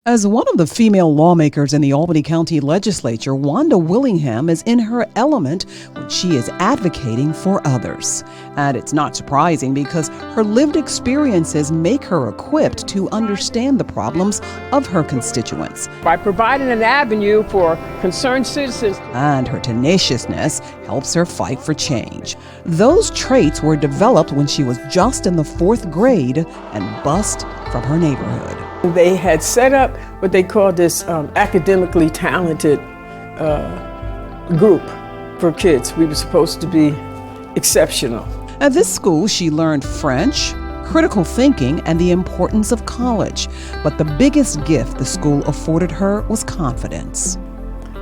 As one of the female lawmakers in the Albany County Legislature, Wanda Willingham is in her element when she is advocating for others. And it's not surprising because her lived experiences make her equipped to understand the problems of her constituents. By providing an avenue for concerned citizens. And her tenaciousness helps her fight for change. Those traits were developed when she was just in the 4th grade and bused from her neighborhood. They had set up what they called this academically talented group for kids. We were supposed to be exceptional. At this school, she learned French, critical thinking, and the importance of college. But the biggest gift the school afforded her was confidence.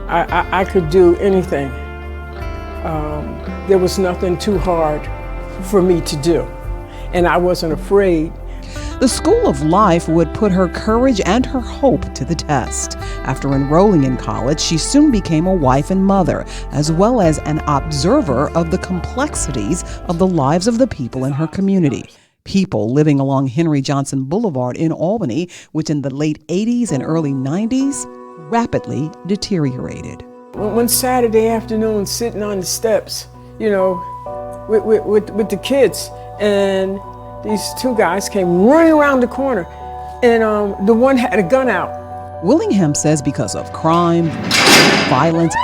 I could do anything. There was nothing too hard for me to do, and I wasn't afraid. The School of Life would put her courage and her hope to the test. After enrolling in college, she soon became a wife and mother, as well as an observer of the complexities of the lives of the people in her community. People living along Henry Johnson Boulevard in Albany, which in the late 80s and early 90s rapidly deteriorated. One Saturday afternoon, sitting on the steps, with the kids, and these two guys came running around the corner, and the one had a gun out. Willingham says because of crime, violence,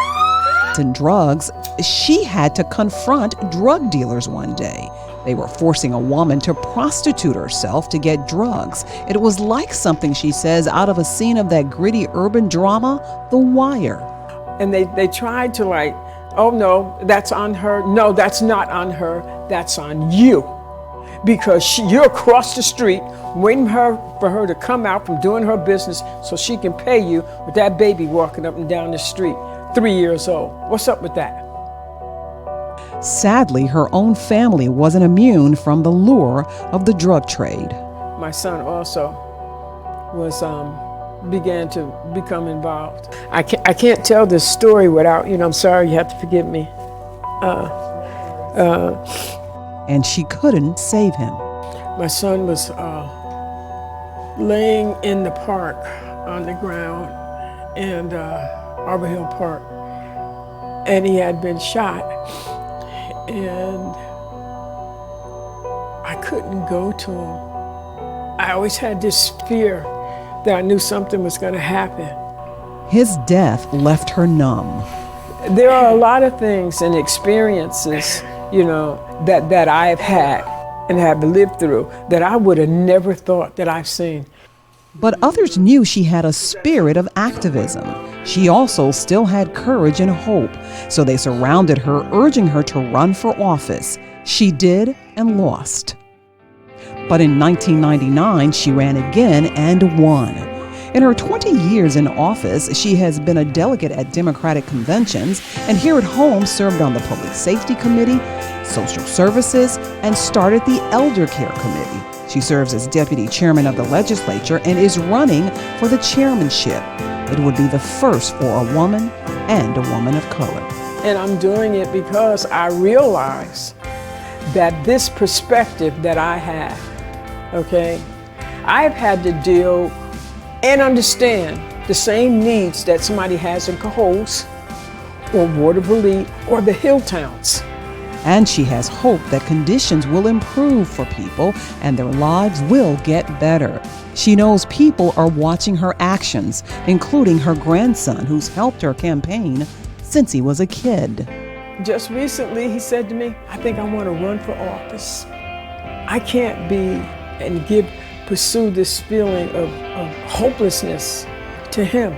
and drugs, she had to confront drug dealers one day. They were forcing a woman to prostitute herself to get drugs. It was like something, she says, out of a scene of that gritty urban drama, The Wire. And they tried to oh no, that's on her. No, that's not on her. That's on you. Because you're across the street waiting for her to come out from doing her business so she can pay you with that baby walking up and down the street, 3 years old. What's up with that? Sadly, her own family wasn't immune from the lure of the drug trade. My son also began to become involved. I can't tell this story without, I'm sorry, you have to forgive me. And she couldn't save him. My son was laying in the park on the ground in Arbor Hill Park, and he had been shot, and I couldn't go to him. I always had this fear that I knew something was going to happen. His death left her numb. There are a lot of things and experiences that I've had and have lived through that I would have never thought that I've seen. But others knew she had a spirit of activism. She also still had courage and hope, so they surrounded her, urging her to run for office. She did and lost. But in 1999, she ran again and won. In her 20 years in office, she has been a delegate at Democratic conventions and here at home served on the Public Safety Committee, Social Services, and started the Elder Care Committee. She serves as deputy chairman of the legislature and is running for the chairmanship. It would be the first for a woman and a woman of color. And I'm doing it because I realize that this perspective that I have, I've had to deal and understand the same needs that somebody has in Cohoes or Waterville or the Hill Towns. And she has hope that conditions will improve for people and their lives will get better. She knows people are watching her actions, including her grandson, who's helped her campaign since he was a kid. Just recently, he said to me, I think I want to run for office. I can't be and pursue this feeling of hopelessness to him.